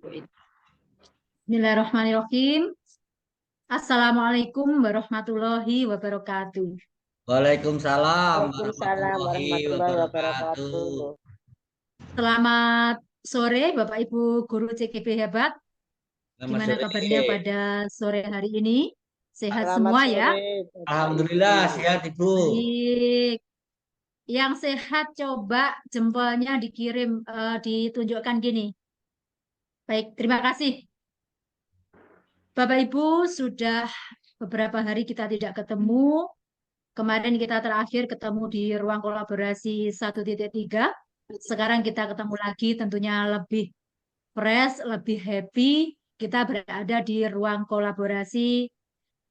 Bismillahirrahmanirrahim. Assalamualaikum warahmatullahi wabarakatuh. Waalaikumsalam Waalaikumsalam warahmatullahi warahmatullahi wabarakatuh. wabarakatuh. Selamat sore Bapak Ibu guru CGP hebat. Selamat Gimana sore. kabarnya pada sore hari ini? Sehat Selamat semua ya? sore, Bapak Ibu. Alhamdulillah sehat Ibu. Baik. Yang sehat coba jempolnya dikirim, ditunjukkan gini. Baik, terima kasih. Bapak Ibu sudah beberapa hari kita tidak ketemu. Kemarin kita terakhir ketemu di ruang kolaborasi 1.3. Sekarang kita ketemu lagi tentunya lebih fresh, lebih happy. Kita berada di ruang kolaborasi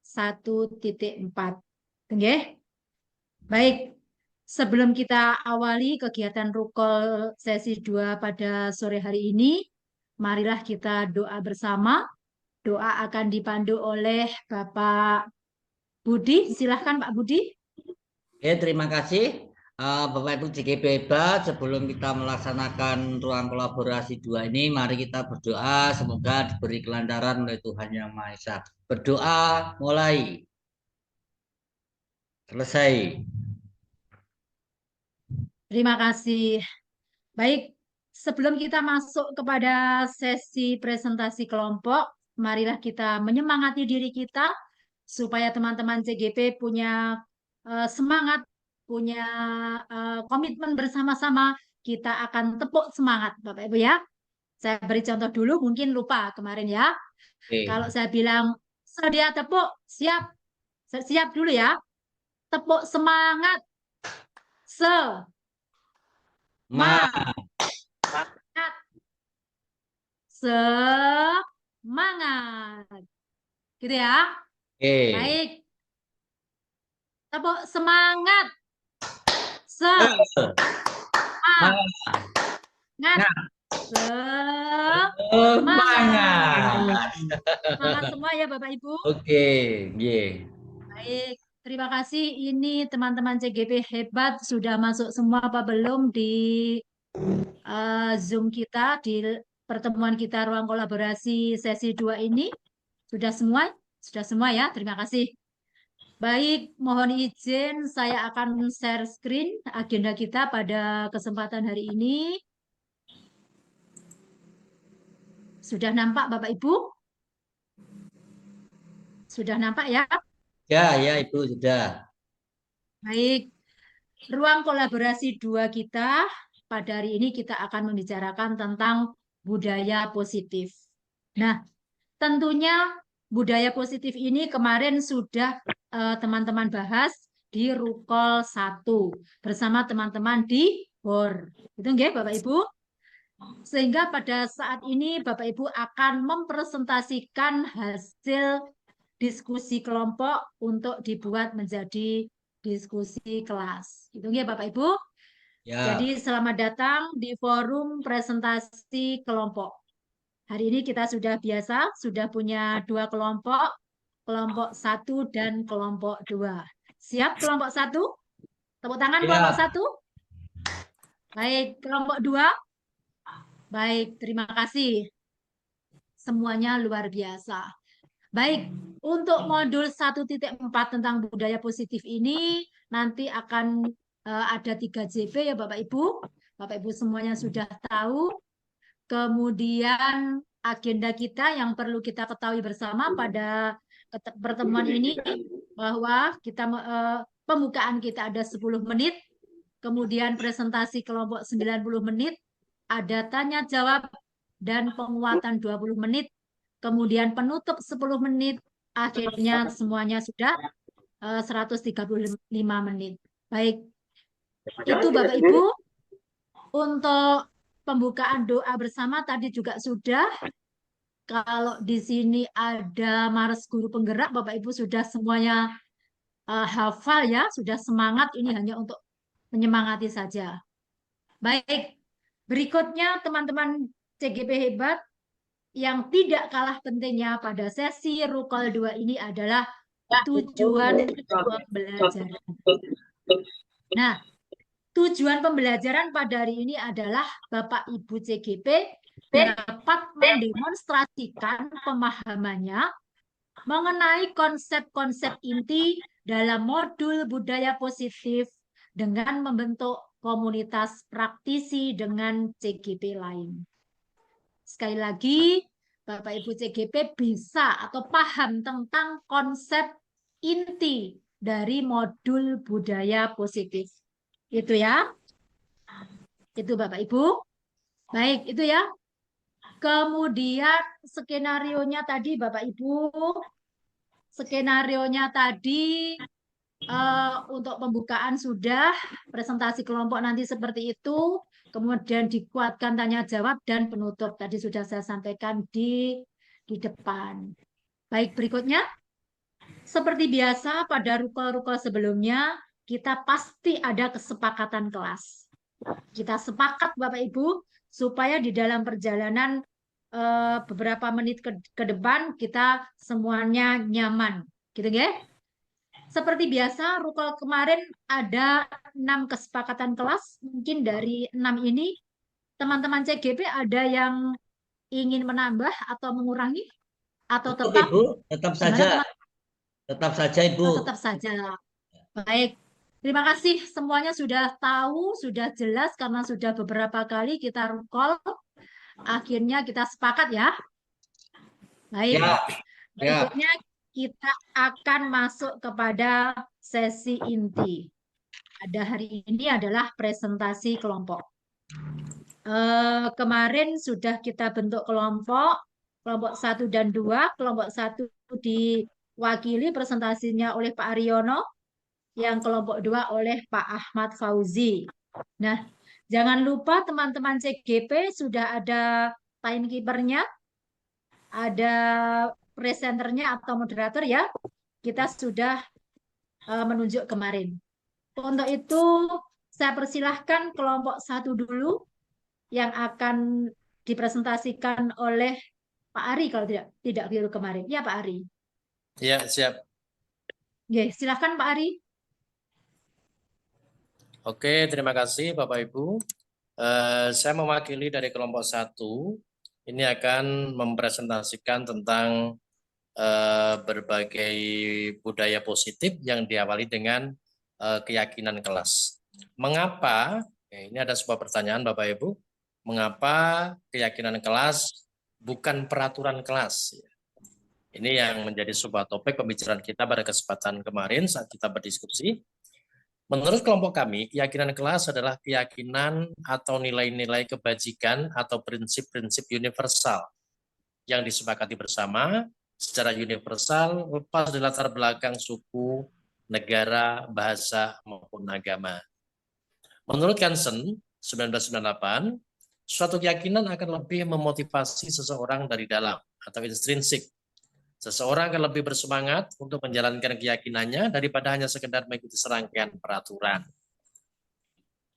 1.4. Oke? Baik, sebelum kita awali kegiatan Rukol sesi 2 pada sore hari ini, marilah kita doa bersama. Doa akan dipandu oleh Bapak Budi. Silahkan Pak Budi. Terima kasih Bapak Ibu JGP hebat. Sebelum kita melaksanakan ruang kolaborasi 2 ini, mari kita berdoa semoga diberi kelancaran oleh Tuhan Yang Maha Esa. Berdoa mulai. Selesai. Terima kasih. Baik, sebelum kita masuk kepada sesi presentasi kelompok, marilah kita menyemangati diri kita supaya teman-teman CGP punya semangat, punya komitmen bersama-sama. Kita akan tepuk semangat, Bapak Ibu ya. Saya beri contoh dulu, mungkin lupa kemarin ya. Oke. Kalau saya bilang, sedia tepuk, siap. Siap dulu ya. Tepuk semangat. Ma. Semangat. Semangat. Gitu ya. Oke. Baik. Tepuk semangat. Semangat. Semangat. Semangat. Semangat. Semangat semua ya Bapak Ibu. Oke, yeah. Baik. Terima kasih. Ini teman-teman CGP hebat. Sudah masuk semua apa belum di Zoom kita, di pertemuan kita ruang kolaborasi sesi 2 ini? Sudah semua? Sudah semua ya. Terima kasih. Baik, mohon izin saya akan share screen agenda kita pada kesempatan hari ini. Sudah nampak Bapak Ibu? Sudah nampak ya? Ya, Ibu sudah. Baik, ruang kolaborasi 2 kita pada hari ini kita akan membicarakan tentang budaya positif. Nah, tentunya budaya positif ini kemarin sudah teman-teman bahas di Rukol 1 bersama teman-teman di BOR. Itu nggih Bapak Ibu? Sehingga pada saat ini Bapak Ibu akan mempresentasikan hasil diskusi kelompok untuk dibuat menjadi diskusi kelas. Itu nggih Bapak Ibu? Ya. Jadi selamat datang di forum presentasi kelompok. Hari ini kita sudah biasa, sudah punya 2 kelompok, kelompok 1 dan kelompok 2. Siap kelompok 1? Tepuk tangan kelompok Ya. 1. Baik, kelompok 2. Baik, terima kasih. Semuanya luar biasa. Baik, untuk modul 1.4 tentang budaya positif ini nanti akan ada 3 JP ya Bapak Ibu. Bapak Ibu semuanya sudah tahu. Kemudian agenda kita yang perlu kita ketahui bersama pada pertemuan ini bahwa kita pembukaan kita ada 10 menit, kemudian presentasi kelompok 90 menit, ada tanya jawab dan penguatan 20 menit, kemudian penutup 10 menit, akhirnya semuanya sudah 135 menit. Baik, itu Bapak Ibu untuk pembukaan doa bersama tadi juga sudah. Kalau di sini ada Mars Guru Penggerak, Bapak Ibu sudah semuanya hafal ya, sudah semangat. Ini hanya untuk menyemangati saja. Baik, berikutnya teman-teman CGP hebat yang tidak kalah pentingnya pada sesi Rukol 2 ini adalah tujuan pembelajaran. Nah, tujuan pembelajaran pada hari ini adalah Bapak Ibu CGP dapat mendemonstrasikan pemahamannya mengenai konsep-konsep inti dalam modul budaya positif dengan membentuk komunitas praktisi dengan CGP lain. Sekali lagi, Bapak Ibu CGP bisa atau paham tentang konsep inti dari modul budaya positif. Itu ya. Itu Bapak Ibu. Baik, itu ya. Kemudian skenarionya tadi Bapak Ibu. Skenarionya tadi untuk pembukaan sudah, presentasi kelompok nanti seperti itu, kemudian dikuatkan tanya jawab dan penutup. Tadi sudah saya sampaikan di depan. Baik, berikutnya. Seperti biasa pada rukol-rukol sebelumnya, kita pasti ada kesepakatan kelas. Kita sepakat Bapak Ibu, supaya di dalam perjalanan beberapa menit ke depan, kita semuanya nyaman. Gitu ya? Seperti biasa, rukol kemarin ada 6 kesepakatan kelas. Mungkin dari 6 ini, teman-teman CGP ada yang ingin menambah atau mengurangi? Atau Cukup, tetap? Ibu, tetap Gimana, saja. teman? Tetap saja, Ibu. Oh, tetap saja. Baik. Terima kasih semuanya sudah tahu, sudah jelas karena sudah beberapa kali kita recall. Akhirnya kita sepakat ya. Baik. Ya, ya. Berikutnya kita akan masuk kepada sesi inti. Pada hari ini adalah presentasi kelompok. Kemarin sudah kita bentuk kelompok 1 dan 2. Kelompok 1 diwakili presentasinya oleh Pak Aryono, yang kelompok 2 oleh Pak Ahmad Fauzi. Nah, jangan lupa teman-teman CGP sudah ada timekeeper-nya, ada presenternya atau moderator ya. Kita sudah menunjuk kemarin. Untuk itu, saya persilahkan kelompok 1 dulu yang akan dipresentasikan oleh Pak Ari kalau tidak keliru kemarin. Ya, Pak Ari. Ya, siap. Oke, silahkan Pak Ari. Oke, terima kasih Bapak Ibu. Saya mewakili dari kelompok 1. Ini akan mempresentasikan tentang berbagai budaya positif yang diawali dengan keyakinan kelas. Mengapa? Ini ada sebuah pertanyaan Bapak Ibu. Mengapa keyakinan kelas bukan peraturan kelas? Ini yang menjadi sebuah topik pembicaraan kita pada kesempatan kemarin saat kita berdiskusi. Menurut kelompok kami, keyakinan kelas adalah keyakinan atau nilai-nilai kebajikan atau prinsip-prinsip universal yang disepakati bersama secara universal lepas dari latar belakang suku, negara, bahasa, maupun agama. Menurut Kansen, 1998, suatu keyakinan akan lebih memotivasi seseorang dari dalam atau intrinsik. Seseorang akan lebih bersemangat untuk menjalankan keyakinannya daripada hanya sekedar mengikuti serangkaian peraturan.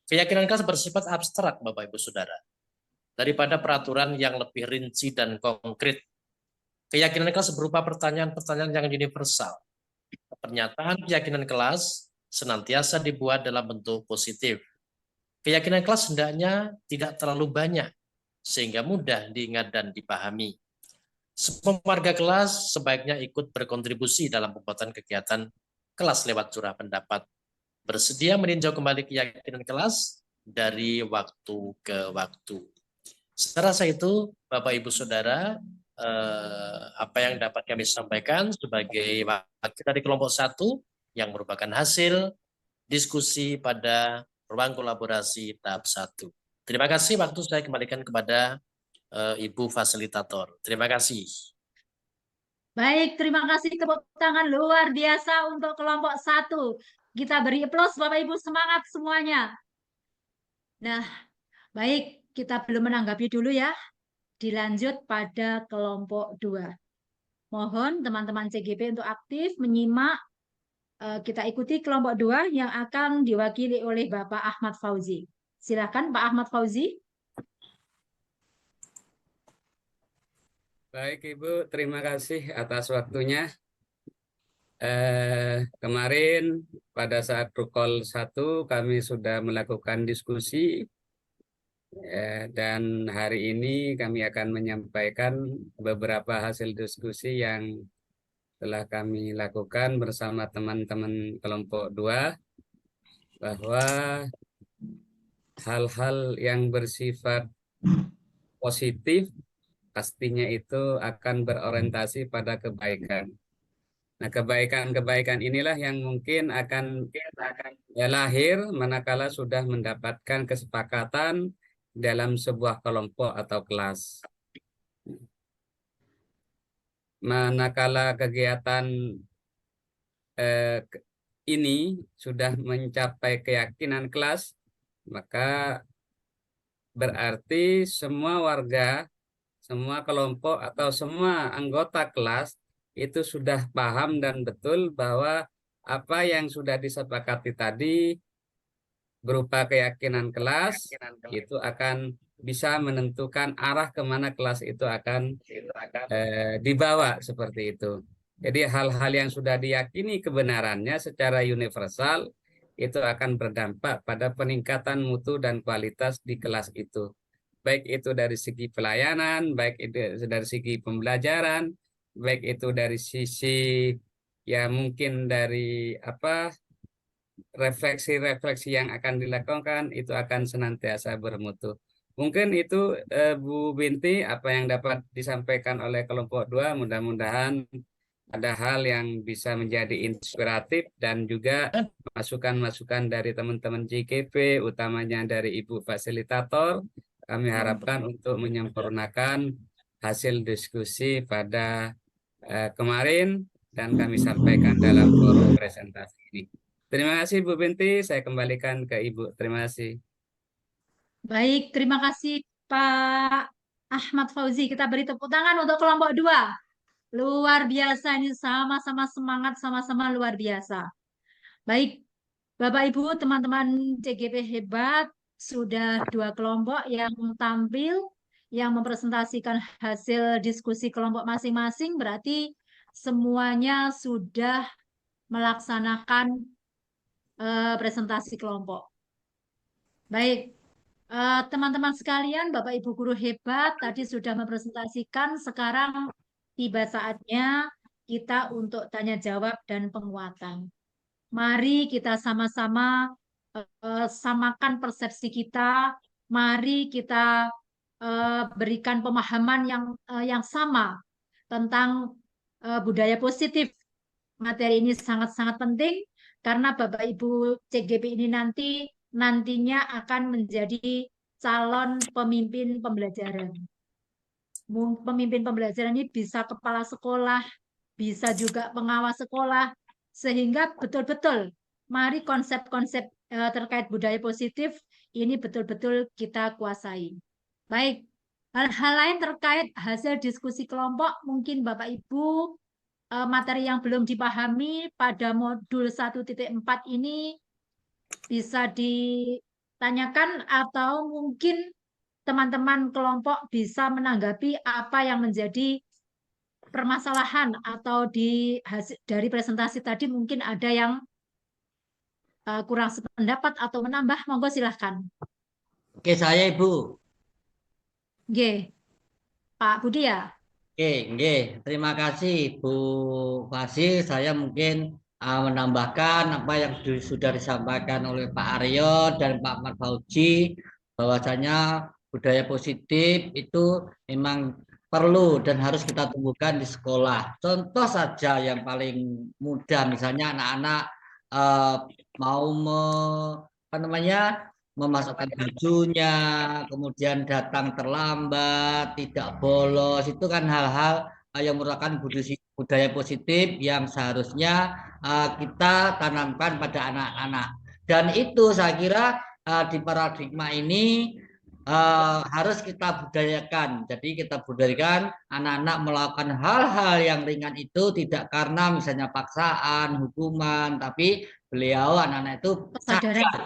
Keyakinan kelas bersifat abstrak, Bapak Ibu Saudara, daripada peraturan yang lebih rinci dan konkret. Keyakinan kelas berupa pertanyaan-pertanyaan yang universal. Pernyataan keyakinan kelas senantiasa dibuat dalam bentuk positif. Keyakinan kelas hendaknya tidak terlalu banyak, sehingga mudah diingat dan dipahami. Semua warga kelas sebaiknya ikut berkontribusi dalam pembuatan kegiatan kelas lewat curah pendapat. Bersedia meninjau kembali keyakinan kelas dari waktu ke waktu. Setelah itu, Bapak Ibu Saudara, apa yang dapat kami sampaikan sebagai wakil dari kelompok 1 yang merupakan hasil diskusi pada ruang kolaborasi tahap 1. Terima kasih, waktu saya kembalikan kepada Ibu Fasilitator. Terima kasih. Baik, terima kasih, tepuk tangan luar biasa untuk kelompok 1. Kita beri aplaus Bapak Ibu, semangat semuanya. Nah, baik, kita belum menanggapi dulu ya. Dilanjut pada kelompok 2. Mohon teman-teman CGP untuk aktif menyimak. Kita ikuti kelompok 2 yang akan diwakili oleh Bapak Ahmad Fauzi. Silakan Pak Ahmad Fauzi. Baik Ibu, terima kasih atas waktunya. Kemarin pada saat Rukol 1 kami sudah melakukan diskusi dan hari ini kami akan menyampaikan beberapa hasil diskusi yang telah kami lakukan bersama teman-teman kelompok 2 bahwa hal-hal yang bersifat positif pastinya itu akan berorientasi pada kebaikan. Nah, kebaikan-kebaikan inilah yang mungkin akan lahir manakala sudah mendapatkan kesepakatan dalam sebuah kelompok atau kelas. Manakala kegiatan ini sudah mencapai keyakinan kelas, maka berarti semua warga, semua kelompok atau semua anggota kelas itu sudah paham dan betul bahwa apa yang sudah disepakati tadi berupa keyakinan kelas itu akan bisa menentukan arah kemana kelas itu akan dibawa seperti itu. Jadi hal-hal yang sudah diyakini kebenarannya secara universal itu akan berdampak pada peningkatan mutu dan kualitas di kelas itu. Baik itu dari segi pelayanan, baik itu dari segi pembelajaran, baik itu dari sisi ya mungkin dari refleksi-refleksi yang akan dilakukan itu akan senantiasa bermutu. Mungkin itu Bu Binti apa yang dapat disampaikan oleh kelompok 2, mudah-mudahan ada hal yang bisa menjadi inspiratif dan juga masukan-masukan dari teman-teman JKP, utamanya dari Ibu Fasilitator. Kami harapkan untuk menyempurnakan hasil diskusi pada kemarin dan kami sampaikan dalam forum presentasi ini. Terima kasih Bu Binti, saya kembalikan ke Ibu. Terima kasih. Baik, terima kasih Pak Ahmad Fauzi. Kita beri tepuk tangan untuk kelompok 2. Luar biasa, ini sama-sama semangat, sama-sama luar biasa. Baik, Bapak Ibu, teman-teman CGP hebat, sudah 2 kelompok yang tampil, yang mempresentasikan hasil diskusi kelompok masing-masing, berarti semuanya sudah melaksanakan presentasi kelompok. Baik, teman-teman sekalian, Bapak Ibu guru hebat, tadi sudah mempresentasikan, sekarang tiba saatnya kita untuk tanya jawab dan penguatan. Mari kita sama-sama samakan persepsi kita. Mari kita berikan pemahaman yang sama tentang budaya positif. Materi ini sangat-sangat penting karena Bapak Ibu CGP ini nantinya akan menjadi calon pemimpin pembelajaran. Pemimpin pembelajaran ini bisa kepala sekolah, bisa juga pengawas sekolah, sehingga betul-betul mari konsep-konsep terkait budaya positif ini betul-betul kita kuasai. Baik, hal-hal lain terkait hasil diskusi kelompok, mungkin Bapak Ibu materi yang belum dipahami pada modul 1.4 ini bisa ditanyakan atau mungkin teman-teman kelompok bisa menanggapi apa yang menjadi permasalahan atau dari presentasi tadi mungkin ada yang kurang sependapat atau menambah, monggo silahkan. Oke, saya Ibu. Oke, Pak Budi ya. Oke, terima kasih Bu Fasi. Saya mungkin menambahkan apa yang sudah disampaikan oleh Pak Aryo dan Pak Ahmad Fauzi, bahwasanya budaya positif itu memang perlu dan harus kita tumbuhkan di sekolah. Contoh saja yang paling mudah, misalnya anak-anak mau memasukkan bajunya, kemudian datang terlambat, tidak bolos, itu kan hal-hal yang merupakan budaya positif yang seharusnya kita tanamkan pada anak-anak. Dan itu saya kira di paradigma ini harus kita budayakan. Jadi kita budayakan anak-anak melakukan hal-hal yang ringan itu tidak karena misalnya paksaan, hukuman, tapi beliau anak-anak itu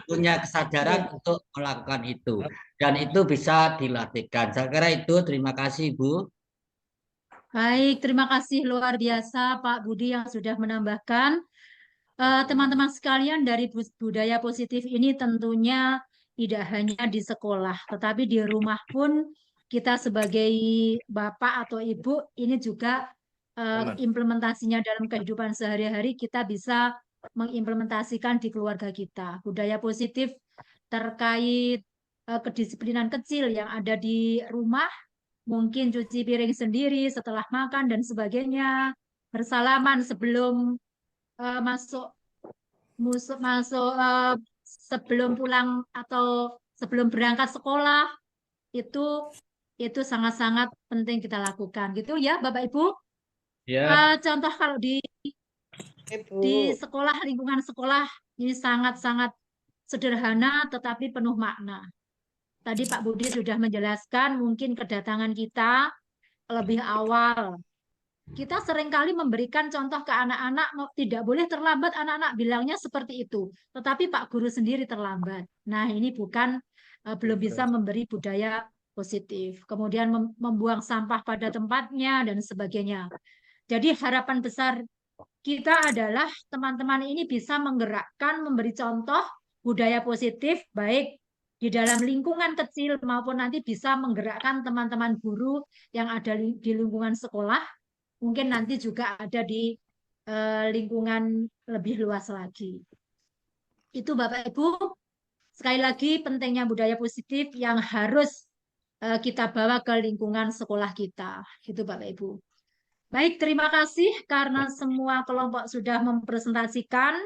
punya kesadaran untuk melakukan itu. Dan itu bisa dilatihkan. Saya kira itu. Terima kasih, Bu. Baik, terima kasih luar biasa Pak Budi yang sudah menambahkan. Teman-teman sekalian, dari budaya positif ini tentunya tidak hanya di sekolah, tetapi di rumah pun kita sebagai bapak atau ibu ini juga Aman. implementasinya dalam kehidupan sehari-hari kita bisa mengimplementasikan di keluarga kita. Budaya positif terkait kedisiplinan kecil yang ada di rumah, mungkin cuci piring sendiri setelah makan dan sebagainya, bersalaman sebelum masuk sebelum pulang atau sebelum berangkat sekolah, itu sangat-sangat penting kita lakukan gitu ya Bapak Ibu. Ya, Contoh kalau di Ibu. sekolah, lingkungan sekolah ini sangat-sangat sederhana tetapi penuh makna. Tadi Pak Budi sudah menjelaskan mungkin kedatangan kita lebih awal. Kita seringkali memberikan contoh ke anak-anak, tidak boleh terlambat, anak-anak bilangnya seperti itu. Tetapi Pak Guru sendiri terlambat. Nah, ini belum bisa memberi budaya positif. Kemudian membuang sampah pada tempatnya dan sebagainya. Jadi harapan besar kita adalah teman-teman ini bisa menggerakkan, memberi contoh budaya positif, baik di dalam lingkungan kecil maupun nanti bisa menggerakkan teman-teman guru yang ada di lingkungan sekolah, mungkin nanti juga ada di lingkungan lebih luas lagi. Itu Bapak Ibu, sekali lagi pentingnya budaya positif yang harus kita bawa ke lingkungan sekolah kita. Itu Bapak Ibu. Baik, terima kasih karena semua kelompok sudah mempresentasikan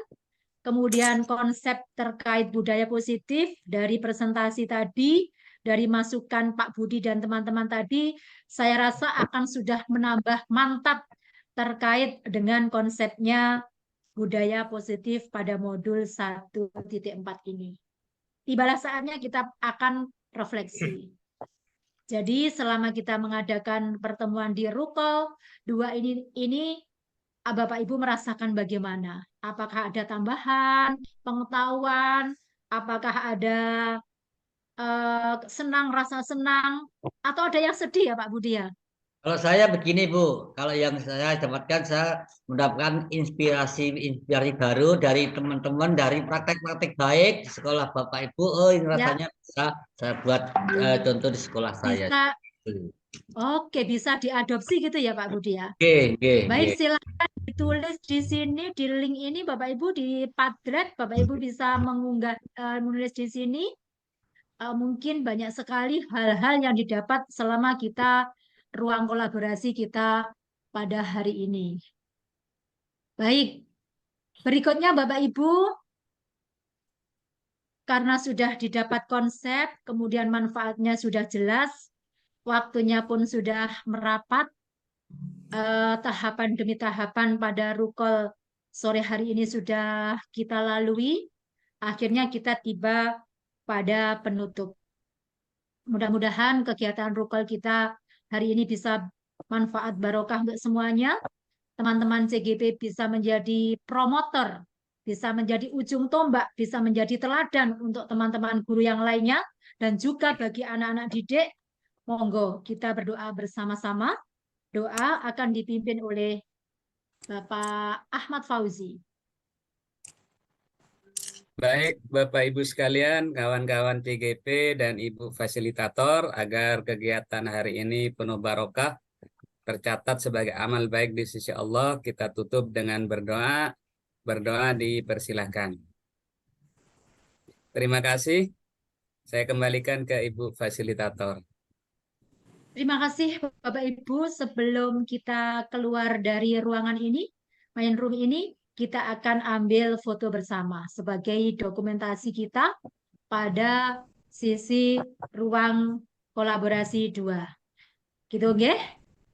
kemudian konsep terkait budaya positif dari presentasi tadi, dari masukan Pak Budi dan teman-teman tadi, saya rasa akan sudah menambah mantap terkait dengan konsepnya budaya positif pada modul 1.4 ini. Tibalah saatnya kita akan refleksi. Jadi selama kita mengadakan pertemuan di Ruko 2 ini Bapak Ibu merasakan bagaimana? Apakah ada tambahan pengetahuan? Apakah ada senang, rasa senang? Atau ada yang sedih ya Pak Budi ya? kalau saya begini Bu, kalau yang saya dapatkan saya mendapatkan inspirasi baru dari teman-teman dari praktek-praktek baik di sekolah Bapak Ibu. Oh, ini Ya, rasanya bisa saya buat contoh di sekolah saya. bisa. Oke, bisa diadopsi gitu ya Pak Budi ya? Oke, oke, Baik, oke. silakan ditulis di sini di link ini Bapak Ibu di Padlet, Bapak Ibu bisa mengunggah menulis di sini. Mungkin banyak sekali hal-hal yang didapat selama kita ruang kolaborasi kita pada hari ini. Baik, berikutnya Bapak Ibu, karena sudah didapat konsep, kemudian manfaatnya sudah jelas, waktunya pun sudah merapat, tahapan demi tahapan pada Rukol sore hari ini sudah kita lalui, akhirnya kita tiba pada penutup. Mudah-mudahan kegiatan Rukol kita hari ini bisa manfaat barokah untuk semuanya. Teman-teman CGP bisa menjadi promotor, bisa menjadi ujung tombak, bisa menjadi teladan untuk teman-teman guru yang lainnya, dan juga bagi anak-anak didik. Monggo kita berdoa bersama-sama. Doa akan dipimpin oleh Bapak Ahmad Fauzi. Baik, Bapak Ibu sekalian, kawan-kawan CGP dan Ibu Fasilitator, agar kegiatan hari ini penuh barokah, tercatat sebagai amal baik di sisi Allah, kita tutup dengan berdoa. Berdoa dipersilahkan. Terima kasih. Saya kembalikan ke Ibu Fasilitator. Terima kasih Bapak Ibu. Sebelum kita keluar dari ruangan ini, main room ini, kita akan ambil foto bersama sebagai dokumentasi kita pada sisi ruang kolaborasi 2. Gitu, nggih?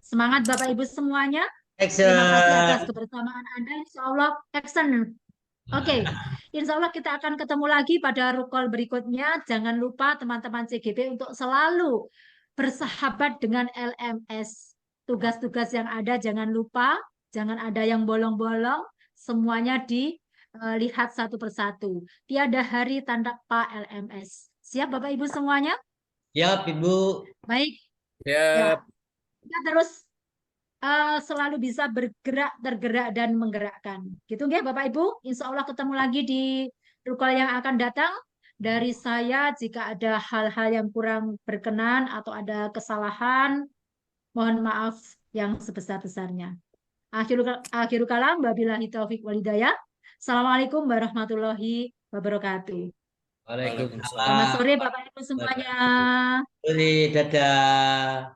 Semangat Bapak Ibu semuanya. Terima kasih atas Action. kebersamaan Anda. Insya Allah, action. Oke, Insya Allah kita akan ketemu lagi pada rukol berikutnya. Jangan lupa teman-teman CGP untuk selalu bersahabat dengan LMS. Tugas-tugas yang ada jangan lupa, jangan ada yang bolong-bolong, semuanya dilihat satu persatu. Tiada hari tanpa LMS. Siap Bapak Ibu semuanya? Ya, Ibu. Baik, Ya, ya. Kita terus selalu bisa bergerak, tergerak, dan menggerakkan. Gitu nggih Bapak Ibu. Insya Allah ketemu lagi di rukal yang akan datang. Dari saya, jika ada hal-hal yang kurang berkenan atau ada kesalahan, mohon maaf yang sebesar-besarnya. Akhirul kalam, wabillahi taufik walhidayah. Assalamualaikum warahmatullahi wabarakatuh. Waalaikumsalam. Selamat sore Bapak Ibu semuanya. Dadah.